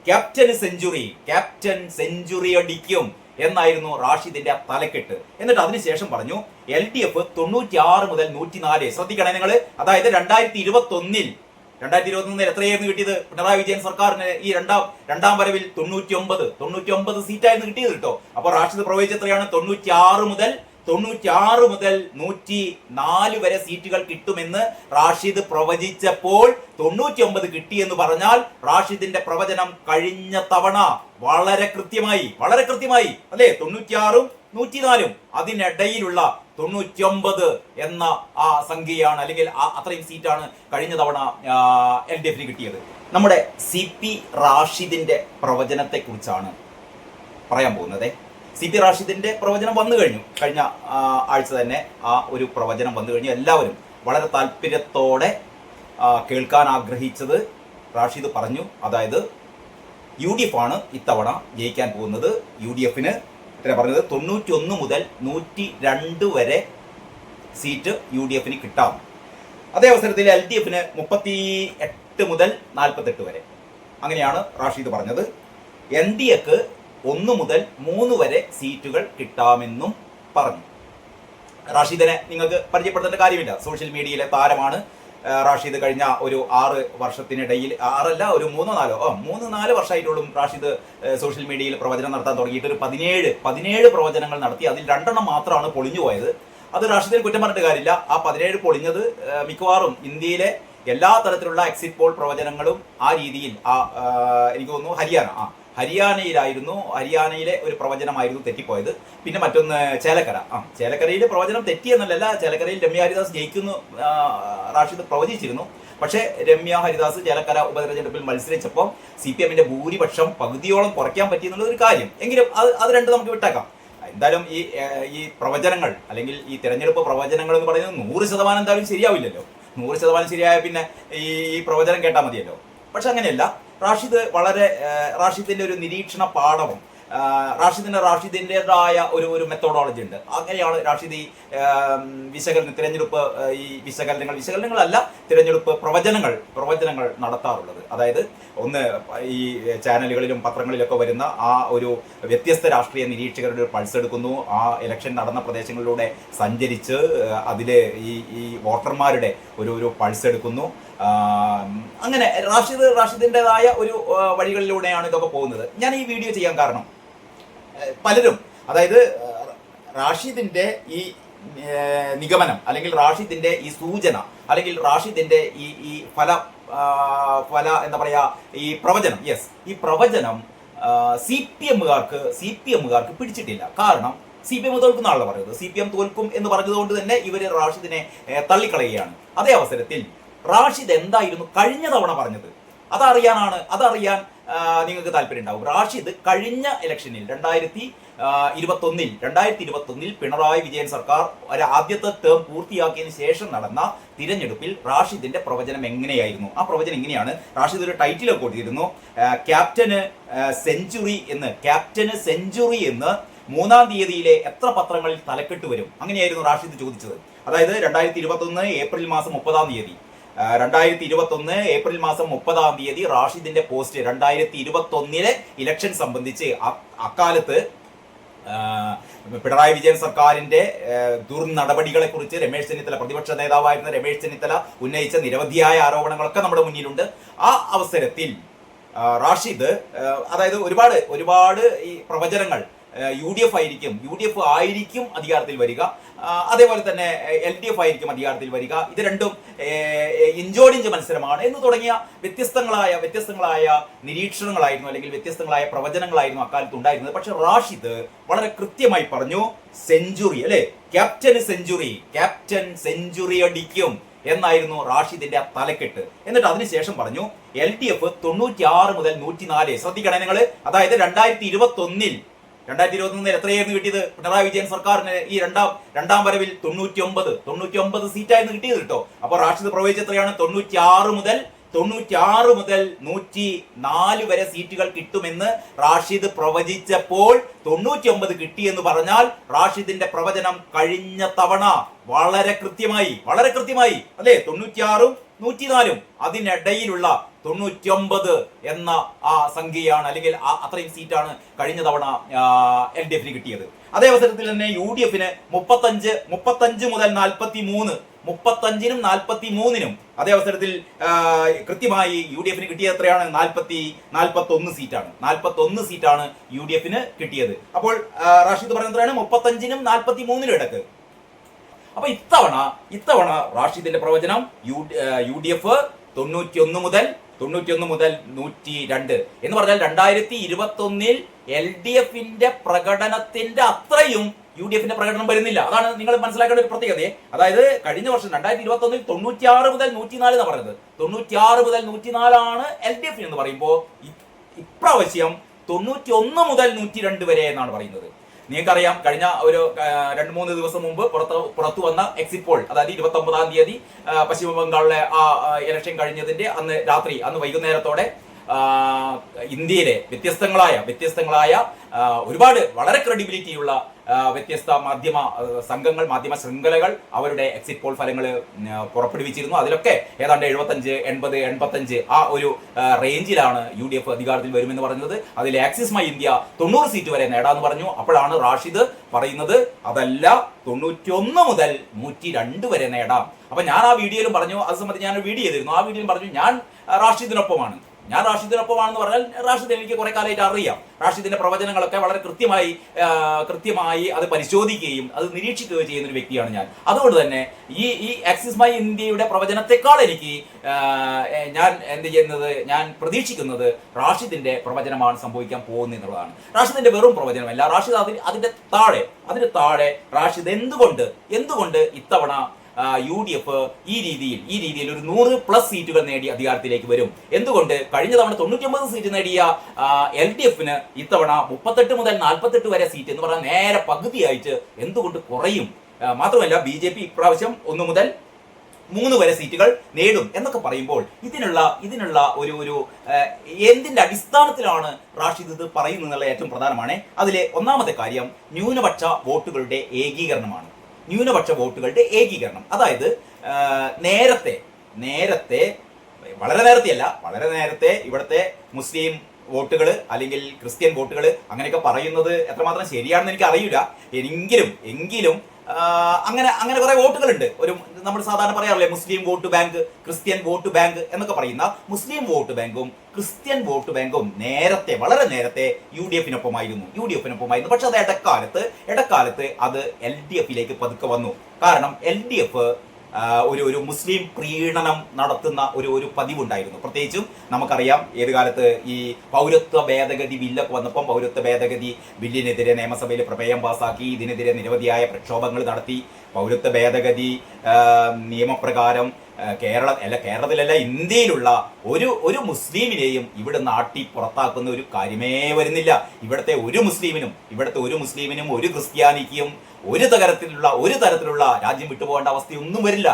Captain century അടിക്കും എന്നായിരുന്നു റാഷിദിന്റെ തലക്കെട്ട്. എന്നിട്ട് അതിനുശേഷം പറഞ്ഞു LDF 96 മുതൽ 104. ശ്രദ്ധിക്കണേ നിങ്ങൾ. അതായത് 2021 എത്രയായിരുന്നു കിട്ടിയത്? പിണറായി വിജയൻ സർക്കാരിന് ഈ രണ്ടാം വരവിൽ 99 സീറ്റായിരുന്നു കിട്ടിയത് കേട്ടോ. അപ്പൊ റാഷിദ് പ്രവചിച്ച എത്രയാണ്? 96 മുതൽ 104 വരെ സീറ്റുകൾ കിട്ടുമെന്ന് റാഷിദ് പ്രവചിച്ചപ്പോൾ 99 കിട്ടിയെന്ന് പറഞ്ഞാൽ റാഷിദിന്റെ പ്രവചനം കഴിഞ്ഞ തവണ വളരെ കൃത്യമായി അല്ലെ? 96 104 അതിനിടയിലുള്ള 99 എന്ന ആ സംഖ്യയാണ്, അല്ലെങ്കിൽ അത്രയും സീറ്റാണ് കഴിഞ്ഞ തവണ LDF കിട്ടിയത്. നമ്മുടെ CP റാഷിദിന്റെ പ്രവചനത്തെ കുറിച്ചാണ് പറയാൻ പോകുന്നത്. CP റാഷിദിന്റെ പ്രവചനം വന്നു കഴിഞ്ഞു. കഴിഞ്ഞ ആഴ്ച തന്നെ ആ ഒരു പ്രവചനം വന്നു കഴിഞ്ഞു. എല്ലാവരും വളരെ താല്പര്യത്തോടെ കേൾക്കാൻ ആഗ്രഹിച്ചത് റാഷിദ് പറഞ്ഞു. അതായത് UDF ആണ് ഇത്തവണ ജയിക്കാൻ പോകുന്നത്. UDF പറഞ്ഞത് 91 മുതൽ 102 വരെ സീറ്റ് UDF കിട്ടാം. അതേ അവസരത്തിൽ LDF 38 മുതൽ 48 വരെ, അങ്ങനെയാണ് റാഷിദ് പറഞ്ഞത്. NDAക്ക് 1 മുതൽ 3 വരെ സീറ്റുകൾ കിട്ടാമെന്നും പറഞ്ഞു. റാഷിദിനെ നിങ്ങൾക്ക് പരിചയപ്പെടുത്തേണ്ട കാര്യമില്ല. സോഷ്യൽ മീഡിയയിലെ താരമാണ് റാഷിദ്. കഴിഞ്ഞ ഒരു 6 വർഷത്തിനിടയിൽ, 6 അല്ല, ഒരു 3-4 വർഷമായിട്ടുള്ള റാഷിദ് സോഷ്യൽ മീഡിയയിൽ പ്രവചനം നടത്താൻ തുടങ്ങിയിട്ട് ഒരു 17 പ്രവചനങ്ങൾ നടത്തി. അതിൽ 2 മാത്രമാണ് പൊളിഞ്ഞു പോയത്. അത് റാഷിദിനെ കുറ്റം പറഞ്ഞിട്ട് കാര്യമില്ല. ആ 17 പൊളിഞ്ഞത് മിക്കവാറും ഇന്ത്യയിലെ എല്ലാ തരത്തിലുള്ള എക്സിറ്റ് പോൾ പ്രവചനങ്ങളും ആ രീതിയിൽ എനിക്ക് തോന്നുന്നു ഹരിയാനയിലെ ഒരു പ്രവചനമായിരുന്നു തെറ്റിപ്പോയത്. പിന്നെ മറ്റൊന്ന് ചേലക്കരയിൽ പ്രവചനം തെറ്റിയെന്നല്ല, ചേലക്കരയിൽ രമ്യ ഹരിദാസ് ജയിക്കുന്നു റാഷിദ് പ്രവചിച്ചിരുന്നു. പക്ഷേ രമ്യ ഹരിദാസ് ചേലക്കര ഉപതെരഞ്ഞെടുപ്പിൽ മത്സരിച്ചപ്പോൾ CPMന്റെ ഭൂരിപക്ഷം പകുതിയോളം കുറയ്ക്കാൻ പറ്റിയെന്നുള്ളൊരു കാര്യം. എങ്കിലും അത് രണ്ടും നമുക്ക് വിട്ടേക്കാം. എന്തായാലും ഈ പ്രവചനങ്ങൾ, അല്ലെങ്കിൽ ഈ തെരഞ്ഞെടുപ്പ് പ്രവചനങ്ങൾ എന്ന് പറയുന്നത് 100% എന്തായാലും ശരിയാവില്ലല്ലോ. 100% ശരിയായ പിന്നെ ഈ പ്രവചനം കേട്ടാൽ മതിയല്ലോ. പക്ഷെ അങ്ങനെയല്ല. റാഷിദിന്റെ ഒരു നിരീക്ഷണ പാഠവും റാഷിദിന്റേതായ ഒരു മെത്തോഡോളജി ഉണ്ട്. അങ്ങനെയാണ് റാഷിദ് ഈ വിശകലനങ്ങളല്ല, തിരഞ്ഞെടുപ്പ് പ്രവചനങ്ങൾ നടത്താറുള്ളത്. അതായത് ഒന്ന്, ഈ ചാനലുകളിലും പത്രങ്ങളിലൊക്കെ വരുന്ന ആ ഒരു വ്യത്യസ്ത രാഷ്ട്രീയ നിരീക്ഷകരുടെ ഒരു പൾസ് എടുക്കുന്നു. ആ ഇലക്ഷൻ നടന്ന പ്രദേശങ്ങളിലൂടെ സഞ്ചരിച്ച് അതിലെ ഈ വോട്ടർമാരുടെ ഒരു പൾസ് എടുക്കുന്നു. അങ്ങനെ റാഷിദിന്റേതായ ഒരു വഴികളിലൂടെയാണ് ഇതൊക്കെ പോകുന്നത്. ഞാൻ ഈ വീഡിയോ ചെയ്യാൻ കാരണം, പലരും, അതായത് റാഷിദിന്റെ ഈ നിഗമനം, അല്ലെങ്കിൽ റാഷിദിന്റെ ഈ സൂചന, അല്ലെങ്കിൽ റാഷിദിന്റെ ഈ ഫല എന്താ പറയാ, ഈ പ്രവചനം, ഈ പ്രവചനം CPMകാർക്ക് പിടിച്ചിട്ടില്ല. കാരണം CPM തോൽക്കുന്നാണല്ലോ പറയുന്നത്. CPM തോൽക്കും എന്ന് പറഞ്ഞതുകൊണ്ട് തന്നെ ഇവര് റാഷിദിനെ തള്ളിക്കളയുകയാണ്. അതേ അവസരത്തിൽ റാഷിദ് എന്തായിരുന്നു കഴിഞ്ഞ തവണ പറഞ്ഞത്? അതറിയാൻ നിങ്ങൾക്ക് താല്പര്യം ഉണ്ടാവും. റാഷിദ് കഴിഞ്ഞ ഇലക്ഷനിൽ 2021 പിണറായി വിജയൻ സർക്കാർ ആദ്യത്തെ ടേം പൂർത്തിയാക്കിയതിനു ശേഷം നടന്ന തിരഞ്ഞെടുപ്പിൽ റാഷിദിന്റെ പ്രവചനം എങ്ങനെയായിരുന്നു? ആ പ്രവചനം ഇങ്ങനെയാണ്. റാഷിദ് ഒരു ടൈറ്റിലൊക്കെ കൊടുത്തിരുന്നു, ക്യാപ്റ്റന് സെഞ്ചുറി എന്ന്. 3-ാം തീയതിയിലെ എത്ര പത്രങ്ങളിൽ തലക്കെട്ട് വരും? അങ്ങനെയായിരുന്നു റാഷിദ് ചോദിച്ചത്. അതായത് 2021 ഏപ്രിൽ മാസം 30-ാം തീയതി 2021 ഏപ്രിൽ മാസം 30-ാം തീയതി റാഷിദിന്റെ പോസ്റ്റ് 2021 ഇലക്ഷൻ സംബന്ധിച്ച് അക്കാലത്ത് പിണറായി വിജയൻ സർക്കാരിന്റെ ദുർനടപടികളെ കുറിച്ച് പ്രതിപക്ഷ നേതാവായിരുന്ന രമേശ് ചെന്നിത്തല ഉന്നയിച്ച നിരവധിയായ ആരോപണങ്ങളൊക്കെ നമ്മുടെ മുന്നിലുണ്ട്. ആ അവസരത്തിൽ റാഷിദ്, അതായത് ഒരുപാട് ഈ പ്രവചനങ്ങൾ UDF ആയിരിക്കും അധികാരത്തിൽ വരിക, അതേപോലെ തന്നെ LDF ആയിരിക്കും അധികാരത്തിൽ വരിക, ഇത് രണ്ടും ഇഞ്ചോടിഞ്ച് മത്സരമാണ് എന്ന് തുടങ്ങിയ വ്യത്യസ്തങ്ങളായ നിരീക്ഷണങ്ങളായിരുന്നു, അല്ലെങ്കിൽ വ്യത്യസ്തങ്ങളായ പ്രവചനങ്ങളായിരുന്നു അക്കാലത്ത് ഉണ്ടായിരുന്നത്. പക്ഷെ റാഷിദ് വളരെ കൃത്യമായി പറഞ്ഞു, സെഞ്ചുറി, അല്ലെ, ക്യാപ്റ്റൻ സെഞ്ചുറി അടിക്കും എന്നായിരുന്നു റാഷിദിന്റെ തലക്കെട്ട്. എന്നിട്ട് അതിനുശേഷം പറഞ്ഞു LDF 96 മുതൽ 104. ശ്രദ്ധിക്കണേ നിങ്ങൾ. അതായത് 2021 എത്രയായിരുന്നു കിട്ടിയത്? പിണറായി വിജയൻ സർക്കാരിന് ഈ രണ്ടാം വരവിൽ 99 സീറ്റായിരുന്നു കിട്ടിയത് കേട്ടോ. അപ്പൊ റാഷിദ് പ്രവചിച്ച എത്രയാണ്? 96 മുതൽ 104 വരെ സീറ്റുകൾ കിട്ടുമെന്ന് റാഷിദ് പ്രവചിച്ചപ്പോൾ 99 കിട്ടിയെന്ന് പറഞ്ഞാൽ റാഷിദിന്റെ പ്രവചനം കഴിഞ്ഞ തവണ വളരെ കൃത്യമായി അല്ലെ? 96 104 അതിനിടയിലുള്ള 99 എന്ന ആ സംഖ്യയാണ്, അല്ലെങ്കിൽ അത്രയും സീറ്റാണ് കഴിഞ്ഞ തവണ LDF കിട്ടിയത്. അതേ അവസരത്തിൽ തന്നെ UDF 35 മുതൽ 43, 35നും 43നും അതേ അവസരത്തിൽ കൃത്യമായി UDF കിട്ടിയത് എത്രയാണ്? 41 സീറ്റാണ്. 41 സീറ്റാണ് UDF കിട്ടിയത്. അപ്പോൾ റാഷിദ് പറയുന്നത് എത്രയാണ്? 35നും 43നും ഇടക്ക്. അപ്പൊ ഇത്തവണ റാഷിദിന്റെ പ്രവചനം UDF 91 മുതൽ 102 എന്ന് പറഞ്ഞാൽ 2021 LDF പ്രകടനത്തിന്റെ അത്രയും UDF പ്രകടനം വരുന്നില്ല. അതാണ് നിങ്ങൾ മനസ്സിലാക്കേണ്ട ഒരു പ്രത്യേകത. അതായത് കഴിഞ്ഞ വർഷം 2021 96 മുതൽ 104 എന്നാണ് പറയുന്നത്. 96 മുതൽ 104 LDF എന്ന് പറയുമ്പോൾ ഇപ്രാവശ്യം 91 മുതൽ 102 വരെ എന്നാണ് പറയുന്നത്. നിങ്ങൾക്കറിയാം, കഴിഞ്ഞ ഒരു 2-3 ദിവസം മുമ്പ് പുറത്തു വന്ന എക്സിറ്റ് പോൾ, അതായത് 29-ാം തീയതി പശ്ചിമ ബംഗാളിലെ ആ ഇലക്ഷൻ കഴിഞ്ഞതിന്റെ അന്ന് വൈകുന്നേരത്തോടെ ഇന്ത്യയിലെ വ്യത്യസ്തങ്ങളായ ഒരുപാട് വളരെ ക്രെഡിബിലിറ്റിയുള്ള വ്യത്യസ്ത മാധ്യമ സംഘങ്ങൾ, മാധ്യമ ശൃംഖലകൾ അവരുടെ എക്സിറ്റ് പോൾ ഫലങ്ങൾ പുറപ്പെടുവിച്ചിരുന്നു. അതിലൊക്കെ ഏതാണ്ട് 75, 80, 85 ആ ഒരു റേഞ്ചിലാണ് UDF അധികാരത്തിൽ വരുമെന്ന് പറഞ്ഞത്. അതിൽ ആക്സിസ് മൈ ഇന്ത്യ 90 സീറ്റ് വരെ നേടാന്ന് പറഞ്ഞു. അപ്പോഴാണ് റാഷിദ് പറയുന്നത് അതല്ല, 91 മുതൽ 102 വരെ നേടാം. അപ്പൊ ഞാൻ ആ വീഡിയോയിലും പറഞ്ഞു, അത് സംബന്ധിച്ച് ഞാൻ വീഡിയോ ചെയ്തിരുന്നു. ആ വീഡിയോയിൽ പറഞ്ഞു ഞാൻ റാഷിദിനൊപ്പമാണെന്ന് പറഞ്ഞാൽ റാഷിദ് എനിക്ക് കുറെ കാലമായിട്ട് അറിയാം. റാഷിദിന്റെ പ്രവചനങ്ങളൊക്കെ വളരെ കൃത്യമായി അത് പരിശോധിക്കുകയും അത് നിരീക്ഷിക്കുകയും ചെയ്യുന്ന ഒരു വ്യക്തിയാണ് ഞാൻ. അതുകൊണ്ട് തന്നെ ഈ ആക്സിസ് മൈ ഇന്ത്യയുടെ പ്രവചനത്തെക്കാൾ എനിക്ക് ഞാൻ പ്രതീക്ഷിക്കുന്നത് റാഷിദിന്റെ പ്രവചനമാണ് സംഭവിക്കാൻ പോകുന്നത് എന്നുള്ളതാണ്. റാഷിദിന്റെ വെറും പ്രവചനമല്ല, റാഷിദ് അതിന്റെ താഴെ റാഷിദ് എന്തുകൊണ്ട് ഇത്തവണ UDF ഈ രീതിയിൽ ഒരു 100+ സീറ്റുകൾ നേടി അധികാരത്തിലേക്ക് വരും. എന്തുകൊണ്ട് കഴിഞ്ഞ തവണ 99 സീറ്റ് നേടിയ LDF ഇത്തവണ 38 മുതൽ 48 വരെ സീറ്റ് എന്ന് പറഞ്ഞാൽ നേരെ പകുതിയായിട്ട് എന്തുകൊണ്ട് കുറയും? മാത്രമല്ല BJP ഇപ്രാവശ്യം 1 മുതൽ 3 വരെ സീറ്റുകൾ നേടും എന്നൊക്കെ പറയുമ്പോൾ ഇതിനുള്ള ഒരു എന്തിന്റെ അടിസ്ഥാനത്തിലാണ് റാഷിദ് ഇത് പറയുന്നത് എന്നുള്ള ഏറ്റവും പ്രധാനമാണ്. അതിലെ ഒന്നാമത്തെ കാര്യം ന്യൂനപക്ഷ വോട്ടുകളുടെ ഏകീകരണമാണ്. അതായത് വളരെ നേരത്തെ ഇവിടുത്തെ മുസ്ലിം വോട്ടുകൾ അല്ലെങ്കിൽ ക്രിസ്ത്യൻ വോട്ടുകൾ അങ്ങനെയൊക്കെ പറയുന്നത് എത്രമാത്രം ശരിയാണെന്ന് എനിക്ക് അറിയില്ല. എങ്കിലും അങ്ങനെ കുറെ വോട്ടുകളുണ്ട്. നമ്മൾ സാധാരണ പറയാറില്ലേ, Muslim vote bank, Christian vote bank എന്നൊക്കെ പറയുന്ന മുസ്ലിം വോട്ട് ബാങ്കും ക്രിസ്ത്യൻ വോട്ട് ബാങ്കും വളരെ നേരത്തെ UDF-നൊപ്പമായിരുന്നു. പക്ഷെ അത് ഇടക്കാലത്ത് അത് LDF പതുക്കെ വന്നു. കാരണം LDF ഒരു മുസ്ലിം പ്രീണനം നടത്തുന്ന ഒരു പതിവുണ്ടായിരുന്നു. പ്രത്യേകിച്ചും നമുക്കറിയാം ഏത് കാലത്ത് ഈ പൗരത്വ ഭേദഗതി ബില്ലൊക്കെ വന്നപ്പം പൗരത്വ ഭേദഗതി ബില്ലിനെതിരെ നിയമസഭയിൽ പ്രമേയം പാസാക്കി. ഇതിനെതിരെ നിരവധിയായ പ്രക്ഷോഭങ്ങൾ നടത്തി. പൗരത്വ ഭേദഗതി നിയമപ്രകാരം കേരളത്തിലല്ല ഇന്ത്യയിലുള്ള ഒരു മുസ്ലിമിനെയും ഇവിടെ നാട്ടി പുറത്താക്കുന്ന ഒരു കാര്യമേ വരുന്നില്ല. ഇവിടുത്തെ ഒരു മുസ്ലിമിനും ഒരു ക്രിസ്ത്യാനിക്കും ഒരു തരത്തിലുള്ള രാജ്യം വിട്ടുപോകേണ്ട അവസ്ഥയൊന്നും വരില്ല.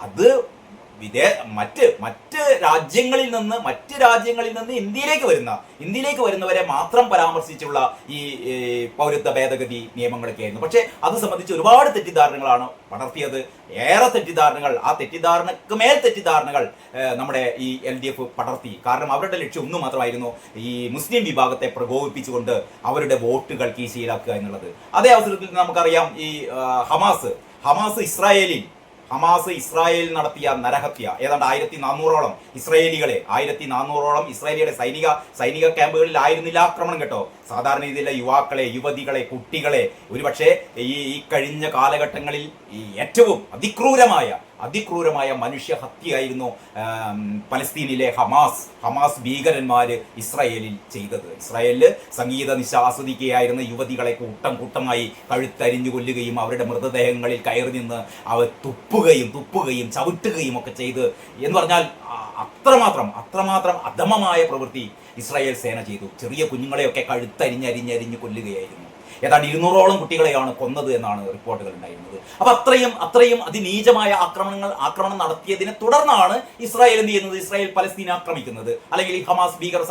അത് മറ്റ് രാജ്യങ്ങളിൽ നിന്ന് ഇന്ത്യയിലേക്ക് വരുന്നവരെ മാത്രം പരാമർശിച്ചുള്ള ഈ പൗരത്വ ഭേദഗതി നിയമങ്ങളൊക്കെ ആയിരുന്നു. പക്ഷെ അത് സംബന്ധിച്ച് ഒരുപാട് തെറ്റിദ്ധാരണകളാണ് പടർത്തിയത്. ഏറെ തെറ്റിദ്ധാരണകൾ, ആ തെറ്റിദ്ധാരണക്ക് മേൽ തെറ്റിദ്ധാരണകൾ നമ്മുടെ ഈ LDF പടർത്തി. കാരണം അവരുടെ ലക്ഷ്യം ഒന്നും മാത്രമായിരുന്നു, ഈ മുസ്ലിം വിഭാഗത്തെ പ്രകോപിപ്പിച്ചുകൊണ്ട് അവരുടെ വോട്ടുകൾ കീശയിലാക്കുക എന്നുള്ളത്. അതേ അവസരത്തിൽ നമുക്കറിയാം ഈ ഹമാസ് ഇസ്രായേലിൽ നടത്തിയ നരഹത്യ. ഏതാണ്ട് 1400ഓളം ഇസ്രായേലിയുടെ സൈനിക ക്യാമ്പുകളിലായിരുന്നില്ല ആക്രമണം കേട്ടോ. സാധാരണ രീതിയിലുള്ള യുവാക്കളെ, യുവതികളെ, കുട്ടികളെ, ഒരുപക്ഷെ ഈ കഴിഞ്ഞ കാലഘട്ടങ്ങളിൽ ഈ ഏറ്റവും അതിക്രൂരമായ മനുഷ്യഹത്യയായിരുന്നു പലസ്തീനിലെ ഹമാസ് ഭീകരന്മാര് ഇസ്രായേലിൽ ചെയ്തത്. ഇസ്രായേലില് സംഗീത നിശ ആസ്വദിക്കുകയായിരുന്ന യുവതികളെ കൂട്ടമായി കഴുത്തരിഞ്ഞു കൊല്ലുകയും അവരുടെ മൃതദേഹങ്ങളിൽ കയറി നിന്ന് അവർ തുപ്പുകയും ചവിട്ടുകയും ഒക്കെ ചെയ്ത് എന്ന് പറഞ്ഞാൽ അത്രമാത്രം അധമമായ പ്രവൃത്തി ഇസ്രായേൽ സേന ചെയ്തു. ചെറിയ കുഞ്ഞുങ്ങളെയൊക്കെ കഴുത്തരിഞ്ഞരിഞ്ഞ് കൊല്ലുകയായിരുന്നു. ഏതാണ്ട് 200ഓളം കുട്ടികളെയാണ് കൊന്നത് എന്നാണ് റിപ്പോർട്ടുകൾ ഉണ്ടായിരുന്നത്. അപ്പൊ അത്രയും അതിനീചമായ ആക്രമണം നടത്തിയതിനെ തുടർന്നാണ് ഇസ്രായേൽ എന്ത് ചെയ്യുന്നത്, ഇസ്രായേൽ പലസ്തീനെ ആക്രമിക്കുന്നത്, അല്ലെങ്കിൽ ഈ ഹമാസ് ഭീകര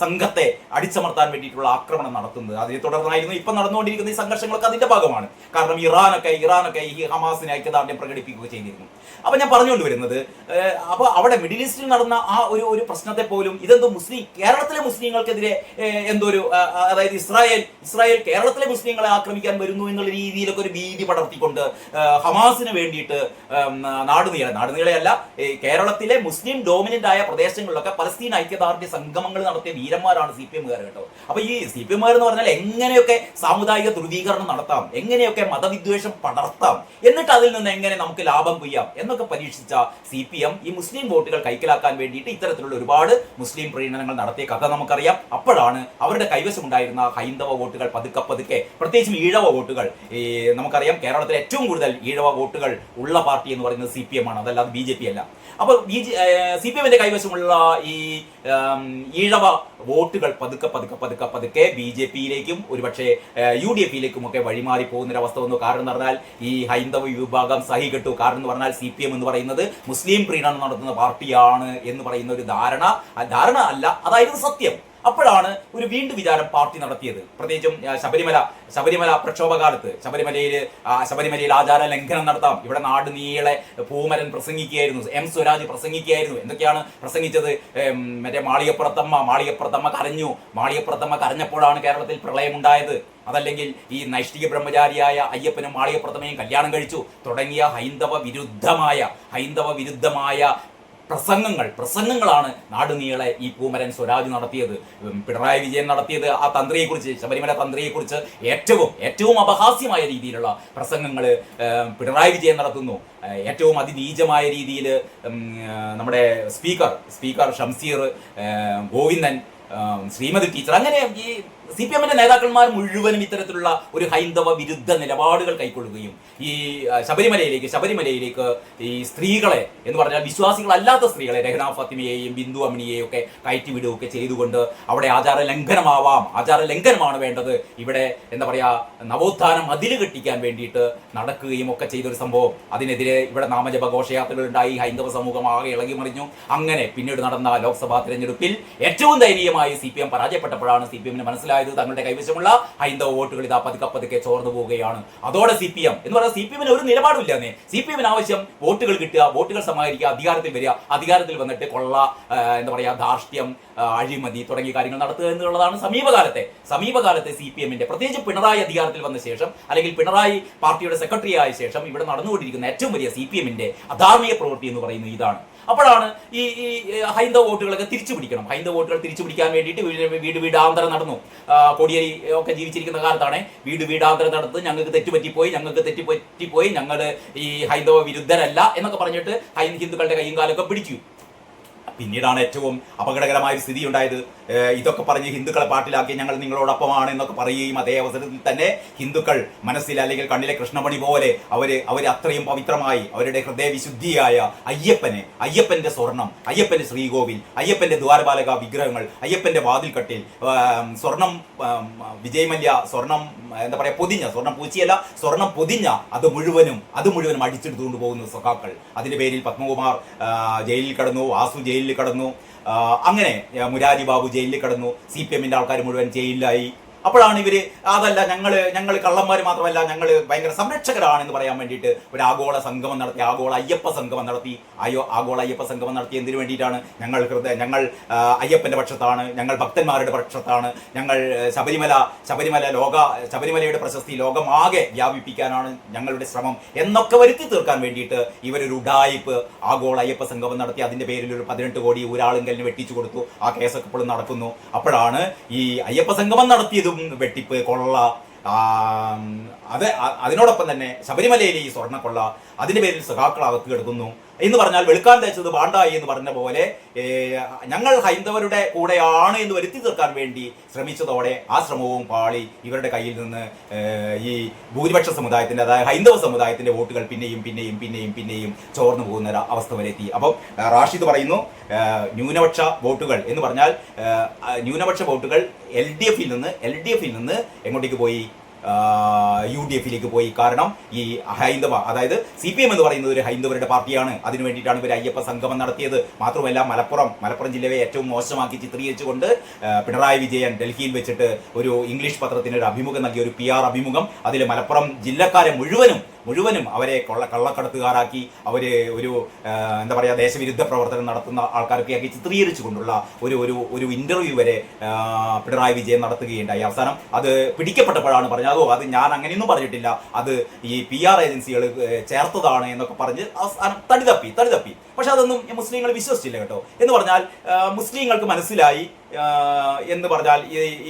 സംഘത്തെ അടിച്ചമർത്താൻ വേണ്ടിയിട്ടുള്ള ആക്രമണം നടത്തുന്നത്. അതിനെ തുടർന്നായിരുന്നു ഇപ്പൊ നടന്നുകൊണ്ടിരിക്കുന്ന ഈ സംഘർഷങ്ങളൊക്കെ അതിന്റെ ഭാഗമാണ്. കാരണം ഇറാനൊക്കെ ഈ ഹമാസിനെ ഐക്യദാർഢ്യം പ്രകടിപ്പിക്കുക ചെയ്തിരുന്നു. അപ്പൊ ഞാൻ പറഞ്ഞുകൊണ്ട് വരുന്നത്, അപ്പൊ അവിടെ മിഡിൽ ഈസ്റ്റിൽ നടന്ന ആ ഒരു പ്രശ്നത്തെ പോലും ഇതെന്തോ കേരളത്തിലെ മുസ്ലിങ്ങൾക്കെതിരെ എന്തോ അതായത് ഇസ്രായേൽ കേരളത്തിലെ മുസ്ലിങ്ങളെ ആക്രമിക്കാൻ വരുന്നു എന്നുള്ള രീതിയിലൊക്കെ ഒരു ഭീതി പടർത്തിക്കൊണ്ട് ഹമാസിന് വേണ്ടിയിട്ട് നാടുനീളെയല്ല, കേരളത്തിലെ മുസ്ലിം ഡോമിനന്റ് ആയ പ്രദേശങ്ങളിലൊക്കെ പലസ്തീൻ ഐക്യദാർഢ്യ സംഗമങ്ങൾ നടത്തിയ വീരന്മാരാണ് CPM-കാർ കേട്ടോ. അപ്പൊ ഈ CPM-കാർ എന്ന് പറഞ്ഞാൽ എങ്ങനെയൊക്കെ സാമുദായിക ധ്രുവീകരണം നടത്താം, എങ്ങനെയൊക്കെ മതവിദ്വേഷം പടർത്താം, എന്നിട്ട് അതിൽ നിന്ന് എങ്ങനെ നമുക്ക് ലാഭം കൊയ്യാം എന്നൊക്കെ പരീക്ഷിച്ച CPM ഈ മുസ്ലിം വോട്ടുകൾ കൈക്കലാക്കാൻ വേണ്ടിയിട്ട് ഇത്തരത്തിലുള്ള ഒരുപാട് മുസ്ലിം പ്രീണനങ്ങൾ നടത്തിയ കഥ നമുക്കറിയാം. അപ്പോഴാണ് അവരുടെ കൈവശമുണ്ടായിരുന്ന ഹൈന്ദവ വോട്ടുകൾ പതുക്കെ പ്രത്യേകിച്ചും ഈഴവ വോട്ടുകൾ, നമുക്കറിയാം കേരളത്തിലെ ഏറ്റവും കൂടുതൽ ഈഴവ വോട്ടുകൾ ഉള്ള പാർട്ടി എന്ന് പറയുന്നത് CPM ആണ്, അതല്ലാതെ BJP അല്ല. അപ്പൊ CPM-ന്റെ കൈവശമുള്ള ഈ ഈഴവ വോട്ടുകൾ പതുക്കെ BJP-യിലേക്കും ഒരുപക്ഷെ UDF-യിലേക്കും ഒക്കെ വഴിമാറി പോകുന്നൊരവസ്ഥ വന്നു. കാരണം എന്ന് പറഞ്ഞാൽ ഈ ഹൈന്ദവ വിഭാഗം സഹികെട്ടു. കാരണം എന്ന് പറഞ്ഞാൽ CPM എന്ന് പറയുന്നത് മുസ്ലിം പ്രീണനം നടത്തുന്ന പാർട്ടിയാണ് എന്ന് പറയുന്ന ഒരു ധാരണ അല്ല, അതായിരുന്നു സത്യം. അപ്പോഴാണ് ഒരു വീണ്ടും വിചാരം പാർട്ടി നടത്തിയത്. പ്രത്യേകിച്ചും ശബരിമല പ്രക്ഷോഭകാലത്ത് ശബരിമലയിൽ ആചാര ലംഘനം നടത്താം, ഇവിടെ നാട് നീളെ പൂമരൻ പ്രസംഗിക്കുകയായിരുന്നു, M സ്വരാജ് പ്രസംഗിക്കുകയായിരുന്നു. എന്തൊക്കെയാണ് പ്രസംഗിച്ചത്? മറ്റേ മാളികപ്പുറത്തമ്മ കരഞ്ഞു. മാളികപ്പുറത്തമ്മ കരഞ്ഞപ്പോഴാണ് കേരളത്തിൽ പ്രളയമുണ്ടായത്. അതല്ലെങ്കിൽ ഈ നൈഷ്ഠിക ബ്രഹ്മചാരിയായ അയ്യപ്പനും മാളികപ്പുറത്തമ്മയും കല്യാണം കഴിച്ചു തുടങ്ങിയ ഹൈന്ദവ വിരുദ്ധമായ പ്രസംഗങ്ങളാണ് നാടുനീളെ ഈ പൂമരൻ സ്വരാജ് നടത്തിയത്. പിണറായി വിജയൻ നടത്തിയത് ആ തന്ത്രിയെക്കുറിച്ച്, ശബരിമല തന്ത്രിയെക്കുറിച്ച് ഏറ്റവും അപഹാസ്യമായ രീതിയിലുള്ള പ്രസംഗങ്ങൾ പിണറായി വിജയൻ നടത്തുന്നു. ഏറ്റവും അതിനീചമായ രീതിയിൽ നമ്മുടെ സ്പീക്കർ ഷംസീർ, ഗോവിന്ദൻ, ശ്രീമതി ടീച്ചർ, അങ്ങനെ ഈ CPM-ന്റെ നേതാക്കന്മാർ മുഴുവനും ഇത്തരത്തിലുള്ള ഒരു ഹൈന്ദവ വിരുദ്ധ നിലപാടുകൾ കൈക്കൊള്ളുകയും ഈ ശബരിമലയിലേക്ക് ഈ സ്ത്രീകളെ എന്ന് പറഞ്ഞാൽ വിശ്വാസികളല്ലാത്ത സ്ത്രീകളെ, രഹ്ന ഫാത്തിമയെയും ബിന്ദു അമ്മിനിയെയും ഒക്കെ കയറ്റിവിടുകയൊക്കെ ചെയ്തുകൊണ്ട് അവിടെ ആചാര ലംഘനമാണ് വേണ്ടത്, ഇവിടെ എന്താ പറയാ നവോത്ഥാനം മതില് കെട്ടിക്കാൻ വേണ്ടിയിട്ട് നടക്കുകയും ഒക്കെ ചെയ്തൊരു സംഭവം. അതിനെതിരെ ഇവിടെ നാമജപ ഘോഷയാത്രകൾ ഉണ്ടായി, ഹൈന്ദവ സമൂഹം ആകെ ഇളകി മറിഞ്ഞു. അങ്ങനെ പിന്നീട് നടന്ന ലോക്സഭാ തിരഞ്ഞെടുപ്പിൽ ഏറ്റവും ദയനീയമായി CPM പരാജയപ്പെട്ടപ്പോഴാണ് CPM-ന് മനസ്സിലായത് തങ്ങളുടെ കൈവശമുള്ള ഹൈന്ദവ വോട്ടുകൾ ഇതാ പതുക്കെ ചോർന്നു പോവുകയാണ്. അതോടെ CPM എന്ന് പറയുന്നത് CPM-ന് ഒരു നിലപാടില്ലാന്നേ. CPM-ന് ആവശ്യം വോട്ടുകൾ കിട്ടുക, വോട്ടുകൾ സമാഹരിക്കുക, അധികാരത്തിൽ വരിക, അധികാരത്തിൽ വന്നിട്ട് എന്താ പറയാ ധാർഷ്ട്യം, അഴിമതി തുടങ്ങിയ കാര്യങ്ങൾ നടത്തുക എന്നുള്ളതാണ് സമീപകാലത്തെ CPM-ന്റെ, പ്രത്യേകിച്ച് പിണറായി അധികാരത്തിൽ വന്ന ശേഷം അല്ലെങ്കിൽ പിണറായി പാർട്ടിയുടെ സെക്രട്ടറി ആയ ശേഷം ഇവിടെ നടന്നുകൊണ്ടിരിക്കുന്ന ഏറ്റവും വലിയ CPM-ന്റെ അധാർമിക പ്രവൃത്തി എന്ന് പറയുന്നത് ഇതാണ്. അപ്പോഴാണ് ഈ ഹൈന്ദവ വോട്ടുകളൊക്കെ തിരിച്ചു പിടിക്കണം. ഹൈന്ദവ വോട്ടുകൾ തിരിച്ചു പിടിക്കാൻ വേണ്ടിയിട്ട് വീടാന്തരം നടന്നു. കോടിയേരി ഒക്കെ ജീവിച്ചിരിക്കുന്ന കാലത്താണ് വീടാന്തരം നടത്ത്, ഞങ്ങൾക്ക് തെറ്റുപറ്റിപ്പോയി, ഞങ്ങൾ ഈ ഹൈന്ദവ വിരുദ്ധരല്ല എന്നൊക്കെ പറഞ്ഞിട്ട് ഹിന്ദുക്കളുടെ കൈയും കാലൊക്കെ പിടിച്ചു. പിന്നീടാണ് ഏറ്റവും അപകടകരമായ ഒരു സ്ഥിതി ഉണ്ടായത്. ഇതൊക്കെ പറഞ്ഞ് ഹിന്ദുക്കളെ പാട്ടിലാക്കി ഞങ്ങൾ നിങ്ങളോടൊപ്പമാണ് എന്നൊക്കെ പറയുകയും അതേ അവസരത്തിൽ തന്നെ ഹിന്ദുക്കൾ മനസ്സിൽ അല്ലെങ്കിൽ കണ്ണിലെ കൃഷ്ണമണി പോലെ അവർ അത്രയും പവിത്രമായി അവരുടെ ഹൃദയവിശുദ്ധിയായ അയ്യപ്പന്റെ സ്വർണം, അയ്യപ്പന്റെ ശ്രീകോവിൽ, അയ്യപ്പന്റെ ദ്വാരപാലക വിഗ്രഹങ്ങൾ, അയ്യപ്പന്റെ വാതിൽക്കട്ടിൽ സ്വർണം വിജയമല്യ സ്വർണം എന്താ പറയാ സ്വർണം പൂച്ചിയല്ല, സ്വർണം പൊതിഞ്ഞ അത് മുഴുവനും അടിച്ചെടുത്തുകൊണ്ട് പോകുന്ന സഖാക്കൾ. അതിന്റെ പേരിൽ പത്മകുമാർ ജയിലിൽ കടന്നു, വാസു ജയിലിൽ കടന്നു, അങ്ങനെ മുരാരി ബാബു ജയിലിൽ കടന്നു, CPM-ന്റെ ആൾക്കാർ മുഴുവൻ ജയിലിലായി. അപ്പോഴാണ് ഇവര് അതല്ല ഞങ്ങൾ കള്ളന്മാർ മാത്രമല്ല ഞങ്ങൾ ഭയങ്കര സംരക്ഷകരാണെന്ന് പറയാൻ വേണ്ടിയിട്ട് ഒരു ആഗോള അയ്യപ്പ സംഗമം നടത്തി. ആഗോള അയ്യപ്പ സംഗമം നടത്തി എന്തിനു വേണ്ടിയിട്ടാണ്? ഞങ്ങൾ അയ്യപ്പന്റെ പക്ഷത്താണ്, ഞങ്ങൾ ഭക്തന്മാരുടെ പക്ഷത്താണ്, ഞങ്ങൾ ശബരിമലയുടെ പ്രശസ്തി ലോകമാകെ വ്യാപിപ്പിക്കാനാണ് ഞങ്ങളുടെ ശ്രമം എന്നൊക്കെ വരുത്തി തീർക്കാൻ വേണ്ടിയിട്ട് ഇവരൊരു ഉഡായിപ്പ് ആഗോള അയ്യപ്പ സംഗമം നടത്തി. അതിന്റെ പേരിൽ ഒരു 18 കോടി ഊരാളുങ്കലിന് വെട്ടിച്ചു കൊടുത്തു. ആ കേസൊക്കെ ഇപ്പോഴും നടക്കുന്നു. അപ്പോഴാണ് ഈ അയ്യപ്പ സംഗമം നടത്തിയതും വെട്ടിപ്പ്, കൊള്ള, അതിനോടൊപ്പം തന്നെ ശബരിമലയിലെ ഈ സ്വർണ്ണക്കൊള്ള, അതിന്റെ പേരിൽ സഖാക്കൾ അകത്ത് കിടക്കുന്നു എന്ന് പറഞ്ഞാൽ വെളുക്കാൻ തേച്ചത് ബാണ്ടായി എന്ന് പറഞ്ഞ പോലെ ഞങ്ങൾ ഹൈന്ദവരുടെ കൂടെയാണ് എന്ന് വരുത്തി തീർക്കാൻ വേണ്ടി ശ്രമിച്ചതോടെ ആ ശ്രമവും പാളി. ഇവരുടെ കയ്യിൽ നിന്ന് ഈ ഭൂരിപക്ഷ സമുദായത്തിന്റെ, അതായത് ഹൈന്ദവ സമുദായത്തിന്റെ വോട്ടുകൾ പിന്നെയും ചോർന്നു പോകുന്ന ഒരു അവസ്ഥ വരെ എത്തി. അപ്പം റാഷിദ് പറയുന്നു ന്യൂനപക്ഷ വോട്ടുകൾ എന്ന് പറഞ്ഞാൽ ന്യൂനപക്ഷ വോട്ടുകൾ LDF-ൽ നിന്ന് എങ്ങോട്ടേക്ക് പോയി? UDF-ലേക്ക് പോയി. കാരണം ഈ ഹൈന്ദവ, അതായത് CPM എന്ന് പറയുന്നത് ഒരു ഹൈന്ദവരുടെ പാർട്ടിയാണ്. അതിനു വേണ്ടിയിട്ടാണ് ഇവർ അയ്യപ്പ സംഗമം നടത്തിയത്. മാത്രമല്ല മലപ്പുറം ജില്ലയെ ഏറ്റവും മോശമാക്കി ചിത്രീകരിച്ചുകൊണ്ട് പിണറായി വിജയൻ ഡൽഹിയിൽ വെച്ചിട്ട് ഒരു ഇംഗ്ലീഷ് പത്രത്തിന് ഒരു അഭിമുഖം നൽകിയ ഒരു PR അഭിമുഖം. അതിൽ മലപ്പുറം ജില്ലക്കാരെ മുഴുവനും അവരെ കള്ളക്കടത്തുകാരാക്കി, അവര് ഒരു എന്താ പറയുക ദേശവിരുദ്ധ പ്രവർത്തനം നടത്തുന്ന ആൾക്കാരൊക്കെയാക്കി ചിത്രീകരിച്ചുകൊണ്ടുള്ള ഒരു ഇന്റർവ്യൂ വരെ പിണറായി വിജയൻ നടത്തുകയുണ്ടായി. അവസാനം അത് പിടിക്കപ്പെട്ടപ്പോഴാണ് പറഞ്ഞത്, അത് ഞാൻ അങ്ങനെയൊന്നും പറഞ്ഞിട്ടില്ല, അത് ഈ PR ഏജൻസികൾ ചേർത്തതാണ് എന്നൊക്കെ പറഞ്ഞ് അവസാനം തടിതപ്പി. പക്ഷെ അതൊന്നും മുസ്ലിങ്ങൾ വിശ്വസിച്ചില്ല കേട്ടോ. എന്ന് പറഞ്ഞാൽ മുസ്ലിങ്ങൾക്ക് മനസ്സിലായി എന്ന് പറഞ്ഞാൽ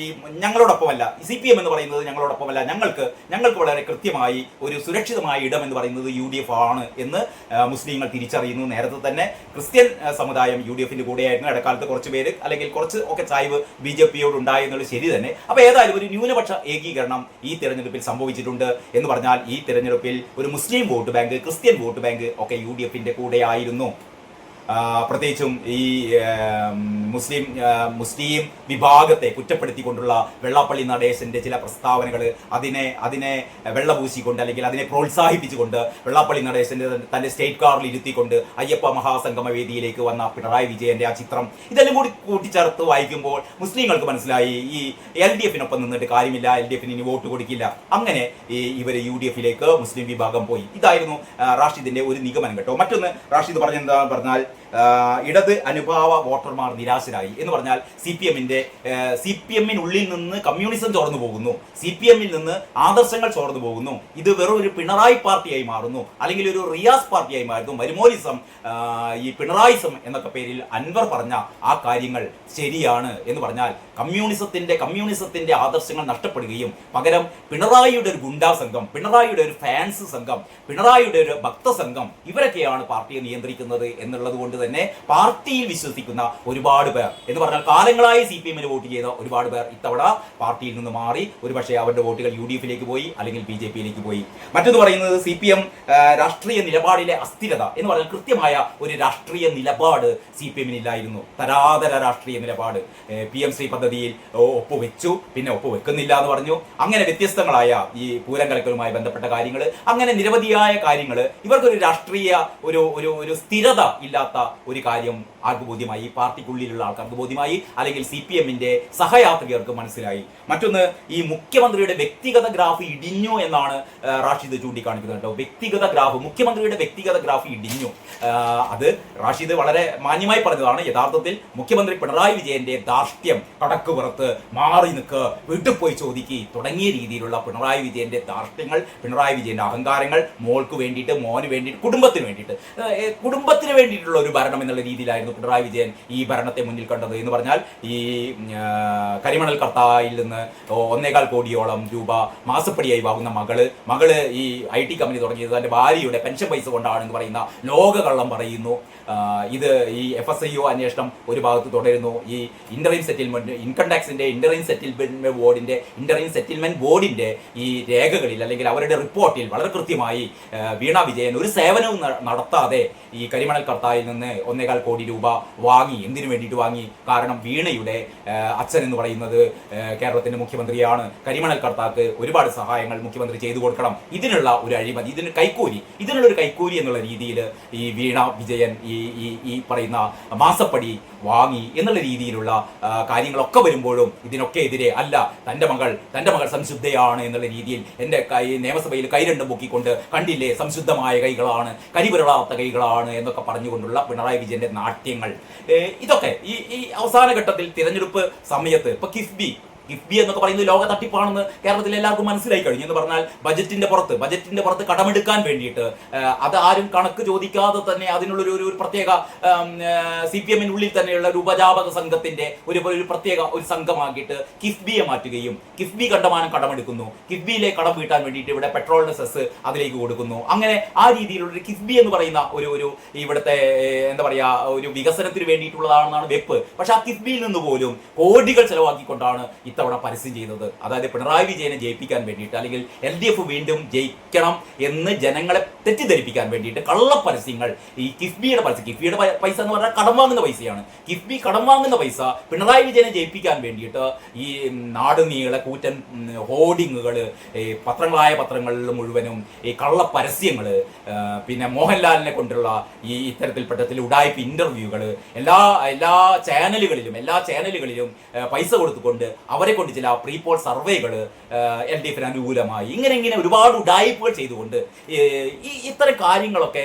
ഈ ഞങ്ങളോടൊപ്പമല്ല, CPM എന്ന് പറയുന്നത് ഞങ്ങളോടൊപ്പമല്ല, ഞങ്ങൾക്ക് വളരെ കൃത്യമായി ഒരു സുരക്ഷിതമായ ഇടം എന്ന് പറയുന്നത് UDF ആണ് എന്ന് മുസ്ലിങ്ങൾ തിരിച്ചറിയുന്നു. നേരത്തെ തന്നെ ക്രിസ്ത്യൻ സമുദായം UDF-ന്റെ കൂടെയായിരുന്നു. ഇടക്കാലത്ത് കുറച്ച് പേര് അല്ലെങ്കിൽ കുറച്ച് ഒക്കെ ചായ്വ് BJP-യോട് ഉണ്ടായി എന്നുള്ളത് ശരി തന്നെ. അപ്പോൾ ഏതായാലും ഒരു ന്യൂനപക്ഷ ഏകീകരണം ഈ തെരഞ്ഞെടുപ്പിൽ സംഭവിച്ചിട്ടുണ്ട് എന്ന് പറഞ്ഞാൽ ഈ തെരഞ്ഞെടുപ്പിൽ ഒരു Muslim vote bank, Christian vote bank ഒക്കെ UDF-ന്റെ കൂടെയായിരുന്നു. പ്രത്യേകിച്ചും ഈ മുസ്ലിം വിഭാഗത്തെ കുറ്റപ്പെടുത്തിക്കൊണ്ടുള്ള വെള്ളാപ്പള്ളി നടേശന്റെ ചില പ്രസ്താവനകൾ, അതിനെ വെള്ളപൂശിക്കൊണ്ട് അല്ലെങ്കിൽ അതിനെ പ്രോത്സാഹിപ്പിച്ചുകൊണ്ട് വെള്ളാപ്പള്ളി നടേശന്റെ തന്റെ സ്റ്റേറ്റ് കാറിൽ ഇരുത്തിക്കൊണ്ട് അയ്യപ്പ മഹാസംഗമ വേദിയിലേക്ക് വന്ന പിണറായി വിജയന്റെ ആ ചിത്രം, ഇതെല്ലാം കൂടി കൂട്ടിച്ചേർത്ത് വായിക്കുമ്പോൾ മുസ്ലിങ്ങൾക്ക് മനസ്സിലായി ഈ LDF-നൊപ്പം നിന്നിട്ട് കാര്യമില്ല, LDF-ന് ഇനി വോട്ട് കൊടുക്കില്ല. അങ്ങനെ ഇവര് UDF-ലേക്ക് മുസ്ലിം വിഭാഗം പോയി. ഇതായിരുന്നു റാഷിദിന്റെ ഒരു നിഗമനം കേട്ടോ. മറ്റൊന്ന് റാഷിദ് പറഞ്ഞെന്താന്ന് പറഞ്ഞാൽ ഇടത് അനുഭാവ വോട്ടർമാർ നിരാശരായി എന്ന് പറഞ്ഞാൽ CPM-നുള്ളിൽ നിന്ന് കമ്മ്യൂണിസം ചോർന്നു പോകുന്നു, CPM-ൽ നിന്ന് ആദർശങ്ങൾ ചോർന്നു പോകുന്നു. ഇത് വെറും ഒരു പിണറായി പാർട്ടിയായി മാറുന്നു, അല്ലെങ്കിൽ ഒരു റിയാസ് പാർട്ടിയായി മാറുന്നു. മരുമോലിസം, ഈ പിണറായിസം എന്നൊക്കെ പേരിൽ അൻവർ പറഞ്ഞ ആ കാര്യങ്ങൾ ശരിയാണ് എന്ന് പറഞ്ഞാൽ കമ്മ്യൂണിസത്തിന്റെ ആദർശങ്ങൾ നഷ്ടപ്പെടുകയും പകരം പിണറായിയുടെ ഒരു ഗുണ്ടാ സംഘം, പിണറായിയുടെ ഒരു ഫാൻസ് സംഘം, പിണറായിയുടെ ഒരു ഭക്തസംഘം, ഇവരൊക്കെയാണ് പാർട്ടിയെ നിയന്ത്രിക്കുന്നത് എന്നുള്ളത് കൊണ്ട് തന്നെ പാർട്ടിയിൽ വിശ്വസിക്കുന്ന ഒരുപാട് പേർ എന്ന് പറഞ്ഞാൽ കാലങ്ങളായി CPM-ന് വോട്ട് ചെയ്ത ഒരുപാട് പേർ ഇത്തവണ പാർട്ടിയിൽ നിന്ന് മാറി ഒരുപക്ഷെ അവരുടെ വോട്ടുകൾ UDF-ലേക്ക് പോയി അല്ലെങ്കിൽ BJP-യിലേക്ക് പോയി. മറ്റൊന്ന് പറയുന്നത് CPM രാഷ്ട്രീയ നിലപാടിലെ അസ്ഥിരത എന്ന് പറഞ്ഞാൽ കൃത്യമായ ഒരു രാഷ്ട്രീയ നിലപാട് CPM-നില്ലായിരുന്നു. തരാതര രാഷ്ട്രീയ നിലപാട്. PM ശ്രീ പദ്ധതിയിൽ ഒപ്പുവെച്ചു, പിന്നെ ഒപ്പുവെക്കുന്നില്ല എന്ന് പറഞ്ഞു. അങ്ങനെ വ്യത്യസ്തങ്ങളായ ഈ പൂരം കലക്കലുമായി ബന്ധപ്പെട്ട കാര്യങ്ങൾ, അങ്ങനെ നിരവധിയായ കാര്യങ്ങൾ, ഇവർക്കൊരു രാഷ്ട്രീയ ഒരു സ്ഥിരത ഇല്ലാത്ത ഒരു കാര്യം ആർക്ക് ബോധ്യമായി? പാർട്ടിക്കുള്ളിലുള്ള ആൾക്കാർക്ക് ബോധ്യമായി, അല്ലെങ്കിൽ CPM-ന്റെ സഹയാത്രികർക്ക് മനസ്സിലായി. മറ്റൊന്ന്, ഈ മുഖ്യമന്ത്രിയുടെ വ്യക്തിഗത ഗ്രാഫ് ഇടിഞ്ഞു എന്നാണ് റാഷിദ് ചൂണ്ടിക്കാണിക്കുന്നത് കേട്ടോ. മുഖ്യമന്ത്രിയുടെ വ്യക്തിഗത ഗ്രാഫ് ഇടിഞ്ഞു. അത് റാഷിദ് വളരെ മാന്യമായി പറഞ്ഞതാണ്. യഥാർത്ഥത്തിൽ മുഖ്യമന്ത്രി പിണറായി വിജയന്റെ ധാർഷ്ട്യം, കടക്കുപുറത്ത് മാറി നിൽക്ക്, വീട്ടിൽ പോയി ചോദിക്കി തുടങ്ങിയ രീതിയിലുള്ള പിണറായി വിജയന്റെ ധാർഷ്ട്യങ്ങൾ, പിണറായി വിജയന്റെ അഹങ്കാരങ്ങൾ, മോൾക്ക് വേണ്ടിയിട്ട്, മോന് വേണ്ടിയിട്ട്, കുടുംബത്തിന് വേണ്ടിയിട്ടുള്ള ഒരു ഭരണം എന്നുള്ള രീതിയിലായിരുന്നു പിണറായി വിജയൻ ഈ ഭരണത്തെ മുന്നിൽ കണ്ടത് എന്ന് പറഞ്ഞാൽ ഈ കരിമണൽ കർത്തായിൽ നിന്ന് 1.25 കോടിയോളം രൂപ മാസപ്പടിയായി വാങ്ങുന്ന മകള് ഈ IT കമ്പനി തുടങ്ങിയത് തന്റെ ഭാര്യയുടെ പെൻഷൻ പൈസ കൊണ്ടാണെന്ന് പറയുന്ന ലോകകള്ളം പറയുന്നു. ഇത് ഈ FSIO അന്വേഷണം ഒരു ഭാഗത്ത് തുടരുന്നു. ഈ ഇൻകം ടാക്സിന്റെ ഇന്ററിം സെറ്റിൽമെന്റ് ബോർഡിന്റെ ഈ രേഖകളിൽ അല്ലെങ്കിൽ അവരുടെ റിപ്പോർട്ടിൽ വളരെ കൃത്യമായി വീണ വിജയൻ ഒരു സേവനവും നടത്താതെ ഈ കരിമണൽ കർത്തായിൽ നിന്ന് 1.25 കോടി രൂപ വാങ്ങി. എന്തിനു വേണ്ടിയിട്ട് വാങ്ങി? കാരണം വീണയുടെ അച്ഛൻ എന്ന് പറയുന്നത് കേരളത്തിന്റെ മുഖ്യമന്ത്രിയാണ്. കരിമണൽ കർത്താക്ക് ഒരുപാട് സഹായങ്ങൾ മുഖ്യമന്ത്രി ചെയ്തു കൊടുക്കണം. ഇതിനുള്ള ഒരു അഴിമതി, ഇതിനുള്ള ഒരു കൈക്കൂലി എന്നുള്ള രീതിയിൽ ഈ വീണ വിജയൻ ഈ പറയുന്ന മാസപ്പടി വാങ്ങി എന്നുള്ള രീതിയിലുള്ള കാര്യങ്ങളൊക്കെ വരുമ്പോഴും ഇതിനൊക്കെ എതിരെ അല്ല, തന്റെ മകൾ സംശുദ്ധയാണ് എന്നുള്ള രീതിയിൽ എന്റെ നിയമസഭയിൽ കൈ രണ്ടും പൊക്കിക്കൊണ്ട് കണ്ടില്ലേ സംശുദ്ധമായ കൈകളാണ്, കരിപുരളാത്ത കൈകളാണ് എന്നൊക്കെ പറഞ്ഞുകൊണ്ടുള്ള പിണറായി വിജയന്റെ നാട്യങ്ങൾ, ഇതൊക്കെ ഈ അവസാന ഘട്ടത്തിൽ തിരഞ്ഞെടുപ്പ് സമയത്ത് ഇപ്പൊ കിഫ്ബി എന്നൊക്കെ പറയുന്നത് ലോക തട്ടിപ്പാണെന്ന് കേരളത്തിൽ എല്ലാവർക്കും മനസ്സിലായി കഴിഞ്ഞു. എന്ന് പറഞ്ഞാൽ ബജറ്റിന്റെ പുറത്ത് കടമെടുക്കാൻ വേണ്ടിയിട്ട് അത് ആരും കണക്ക് ചോദിക്കാതെ തന്നെ അതിനുള്ളൊരു പ്രത്യേക CPM-നുള്ളിൽ തന്നെയുള്ള ഒരു ഉപജാപക സംഘത്തിന്റെ ഒരു പ്രത്യേക ഒരു സംഘമാക്കിയിട്ട് കിഫ്ബിയെ മാറ്റുകയും കിഫ്ബി കണ്ടമാനം കടമെടുക്കുന്നു. കിഫ്ബിയിലെ കടം വീട്ടാൻ വേണ്ടിയിട്ട് ഇവിടെ പെട്രോളിന്റെ സെസ് അതിലേക്ക് കൊടുക്കുന്നു. അങ്ങനെ ആ രീതിയിലുള്ള കിഫ്ബി എന്ന് പറയുന്ന ഒരു ഇവിടുത്തെ എന്താ പറയാ ഒരു വികസനത്തിന് വേണ്ടിയിട്ടുള്ളതാണെന്നാണ് വെപ്പ്. പക്ഷെ ആ കിഫ്ബിയിൽ നിന്ന് പോലും കോടികൾ ചെലവാക്കിക്കൊണ്ടാണ് ഇത്തവണ പരസ്യം ചെയ്തത്. അതായത് പിണറായി വിജയനെ ജയിപ്പിക്കാൻ വേണ്ടിയിട്ട്, അല്ലെങ്കിൽ LDF വീണ്ടും ജയിക്കണം എന്ന് ജനങ്ങളെ തെറ്റിദ്ധരിപ്പിക്കാൻ വേണ്ടിയിട്ട് കള്ളപ്പരസ്യങ്ങൾ, ഈ കിഫ്ബിയുടെ പരസ്യം, കിഫ്ബിയുടെ പൈസ എന്ന് പറഞ്ഞാൽ കടം വാങ്ങുന്ന പൈസയാണ്. കിഫ്ബി കടം വാങ്ങുന്ന പൈസ പിണറായി വിജയനെ ജയിപ്പിക്കാൻ വേണ്ടിയിട്ട് ഈ നാട് നീളെ കൂറ്റൻ ഹോർഡിങ്ങുകൾ, പത്രങ്ങളായ പത്രങ്ങളിൽ മുഴുവനും ഈ കള്ളപ്പരസ്യങ്ങൾ, പിന്നെ മോഹൻലാലിനെ കൊണ്ടുള്ള ഈ ഇത്തരത്തിൽപ്പെട്ട ഉഡായിപ്പ് ഇന്റർവ്യൂകൾ, എല്ലാ ചാനലുകളിലും പൈസ കൊടുത്തുകൊണ്ട് അവരെ കൊണ്ട് ചില പ്രീപോൾ സർവേകൾ LDFന് അനുകൂലമായി ഇങ്ങനെ ഒരുപാട് ഉഡായിപ്പുകൾ ചെയ്തുകൊണ്ട് ഇത്തരം കാര്യങ്ങളൊക്കെ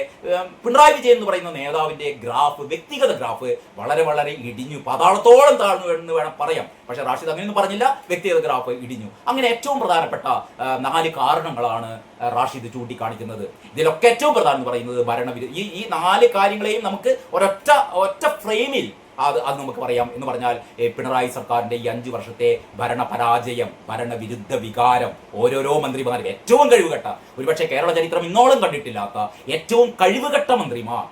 പിണറായി വിജയൻ എന്ന് പറയുന്ന നേതാവിന്റെ ഗ്രാഫ്, വ്യക്തിഗത ഗ്രാഫ് വളരെ വളരെ ഇടിഞ്ഞു, പാതാളത്തോളം താഴ്ന്നു എന്ന് വേണം പറയാം. പക്ഷെ റാഷിദ് അങ്ങനെയൊന്നും പറഞ്ഞില്ല, വ്യക്തിഗത ഗ്രാഫ് ഇടിഞ്ഞു. അങ്ങനെ ഏറ്റവും പ്രധാനപ്പെട്ട 4 കാരണങ്ങളാണ് റാഷിദ് ചൂണ്ടിക്കാണിക്കുന്നത്. ഇതിലൊക്കെ ഏറ്റവും പ്രധാനം എന്ന് പറയുന്നത് ഈ 4 കാര്യങ്ങളെയും നമുക്ക് ഒറ്റ ഫ്രെയിമിൽ അത് നമുക്ക് പറയാം. എന്ന് പറഞ്ഞാൽ പിണറായി സർക്കാരിന്റെ ഈ 5 വർഷത്തെ ഭരണ പരാജയം, ഭരണവിരുദ്ധ വികാരം, ഓരോരോ മന്ത്രിമാരും ഏറ്റവും കഴിവുകെട്ട, ഒരുപക്ഷെ കേരള ചരിത്രം ഇന്നോളം കണ്ടിട്ടില്ലാത്ത ഏറ്റവും കഴിവുകെട്ട മന്ത്രിമാർ,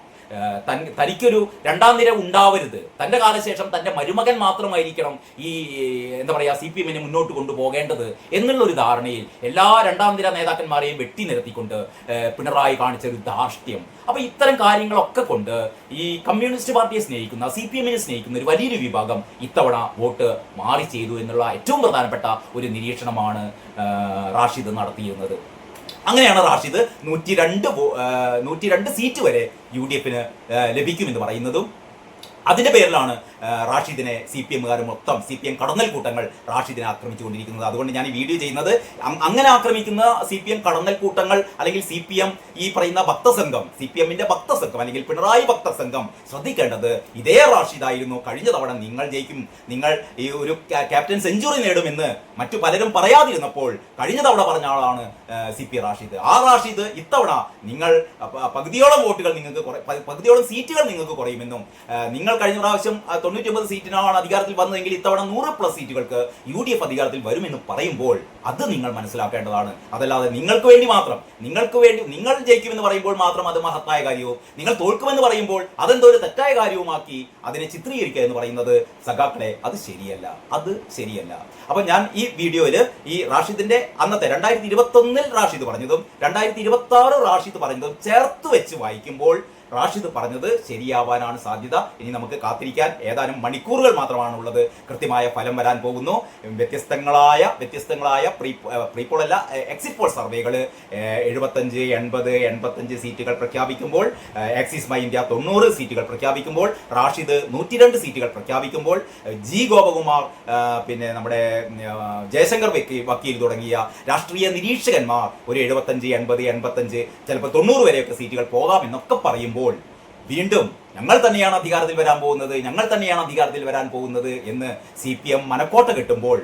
തനിക്കൊരു 2ാം നിര ഉണ്ടാവരുത്, തൻ്റെ കാലശേഷം തൻ്റെ മരുമകൻ മാത്രമായിരിക്കണം ഈ CPM-നെ മുന്നോട്ട് കൊണ്ടുപോകേണ്ടത് എന്നുള്ളൊരു ധാരണയിൽ എല്ലാ 2ാം നിര നേതാക്കന്മാരെയും വെട്ടി നിരത്തിക്കൊണ്ട് പിണറായി കാണിച്ച ഒരു ധാർഷ്ട്യം. അപ്പോൾ ഇത്തരം കാര്യങ്ങളൊക്കെ കൊണ്ട് ഈ കമ്മ്യൂണിസ്റ്റ് പാർട്ടിയെ സ്നേഹിക്കുന്ന, CPM-നെ സ്നേഹിക്കുന്ന ഒരു വലിയൊരു വിഭാഗം ഇത്തവണ വോട്ട് മാറി ചെയ്തു എന്നുള്ള ഏറ്റവും പ്രധാനപ്പെട്ട ഒരു നിരീക്ഷണമാണ് റാഷിദ് നടത്തിയിരുന്നത്. അങ്ങനെയാണ് റാഷിദ് 102 സീറ്റ് വരെ UDFന് ലഭിക്കുമെന്ന് പറയുന്നതും. അതിന്റെ പേരിലാണ് റാഷിദിനെ CPM-കാർ മൊത്തം, CPM കടന്നൽ കൂട്ടങ്ങൾ റാഷിദിനെ ആക്രമിച്ചുകൊണ്ടിരിക്കുന്നത്. അതുകൊണ്ട് ഞാൻ ഈ വീഡിയോ ചെയ്യുന്നത് അങ്ങനെ ആക്രമിക്കുന്ന CPM കടന്നൽ കൂട്ടങ്ങൾ, അല്ലെങ്കിൽ CPM ഈ പറയുന്ന ഭക്തസംഘം, CPM-ന്റെ ഭക്തസംഘം അല്ലെങ്കിൽ പിണറായി ഭക്തസംഘം ശ്രദ്ധിക്കേണ്ടത് ഇതേ റാഷിദായിരുന്നു കഴിഞ്ഞ തവണ നിങ്ങൾ ജയിക്കും, നിങ്ങൾ ഈ ഒരു ക്യാപ്റ്റൻ സെഞ്ചുറി നേടുമെന്ന് മറ്റു പലരും പറയാതിരുന്നപ്പോൾ കഴിഞ്ഞ തവണ പറഞ്ഞ ആളാണ് CP റാഷിദ്. ആ റാഷിദ് ഇത്തവണ നിങ്ങൾ പകുതിയോളം വോട്ടുകൾ നിങ്ങൾക്ക്, പകുതിയോളം സീറ്റുകൾ നിങ്ങൾക്ക് കുറയുമെന്നും, നിങ്ങൾ കഴിഞ്ഞ പ്രാവശ്യം 99 സീറ്റിനാണ് അധികാരത്തിൽ വന്നതെങ്കിൽ ഇത്തവണ 100+ സീറ്റുകൾക്ക് UDF അധികാരത്തിൽ വരുമെന്ന് പറയുമ്പോൾ അത് നിങ്ങൾ മനസ്സിലാക്കേണ്ടതാണ്. അതല്ലാതെ നിങ്ങൾക്ക് വേണ്ടി നിങ്ങൾ ജയിക്കുമെന്ന് പറയുമ്പോൾ മാത്രം അത് മഹത്തായ കാര്യവും, നിങ്ങൾ തോൽക്കുമെന്ന് പറയുമ്പോൾ അതെന്തോ ഒരു തെറ്റായ കാര്യവുമാക്കി അതിനെ ചിത്രീകരിക്കുക എന്ന് പറയുന്നത് സഖാക്കളെ അത് ശരിയല്ല. അപ്പൊ ഞാൻ ഈ വീഡിയോയിൽ ഈ റാഷിദിന്റെ അന്നത്തെ 2021 റാഷിദ് പറഞ്ഞതും 2026 റാഷിദ് പറഞ്ഞതും ചേർത്ത് വെച്ച് വായിക്കുമ്പോൾ റാഷിദ് പറഞ്ഞത് ശരിയാവാനാണ് സാധ്യത. ഇനി നമുക്ക് കാത്തിരിക്കാൻ ഏതാനും മണിക്കൂറുകൾ മാത്രമാണുള്ളത്. കൃത്യമായ ഫലം വരാൻ പോകുന്നു. വ്യത്യസ്തങ്ങളായ പ്രീപോൾ അല്ല, എക്സിറ്റ് പോൾ സർവേകൾ 75, 80, 85 സീറ്റുകൾ പ്രഖ്യാപിക്കുമ്പോൾ, ആക്സിസ് മൈ ഇന്ത്യ 90 സീറ്റുകൾ പ്രഖ്യാപിക്കുമ്പോൾ, റാഷിദ് 102 സീറ്റുകൾ പ്രഖ്യാപിക്കുമ്പോൾ, G ഗോപകുമാർ, പിന്നെ നമ്മുടെ ജയശങ്കർ വക്കീൽ തുടങ്ങിയ രാഷ്ട്രീയ നിരീക്ഷകന്മാർ ഒരു 75, 80, 85 ചിലപ്പോൾ 90 വരെയൊക്കെ സീറ്റുകൾ പോകാം എന്നൊക്കെ പറയുമ്പോൾ വീണ്ടും ഞങ്ങൾ തന്നെയാണ് അധികാരത്തിൽ വരാൻ പോകുന്നത് എന്ന് CPM മനക്കോട്ട കെട്ടുമ്പോൾ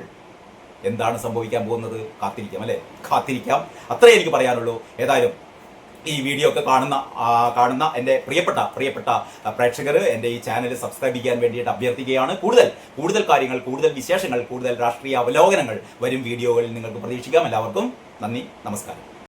എന്താണ് സംഭവിക്കാൻ പോകുന്നത്? കാത്തിരിക്കാം. അത്രേ എനിക്ക് പറയാനുള്ളൂ. ഏതായാലും ഈ വീഡിയോ ഒക്കെ കാണുന്ന എൻ്റെ പ്രിയപ്പെട്ട പ്രേക്ഷകർ എൻ്റെ ഈ ചാനൽ സബ്സ്ക്രൈബ് ചെയ്യാൻ വേണ്ടിയിട്ട് അഭ്യർത്ഥിക്കുകയാണ്. കൂടുതൽ കാര്യങ്ങൾ, കൂടുതൽ വിശേഷങ്ങൾ, കൂടുതൽ രാഷ്ട്രീയ അവലോകനങ്ങൾ വരും വീഡിയോകളിൽ നിങ്ങൾക്ക് പ്രതീക്ഷിക്കാം. എല്ലാവർക്കും നന്ദി, നമസ്കാരം.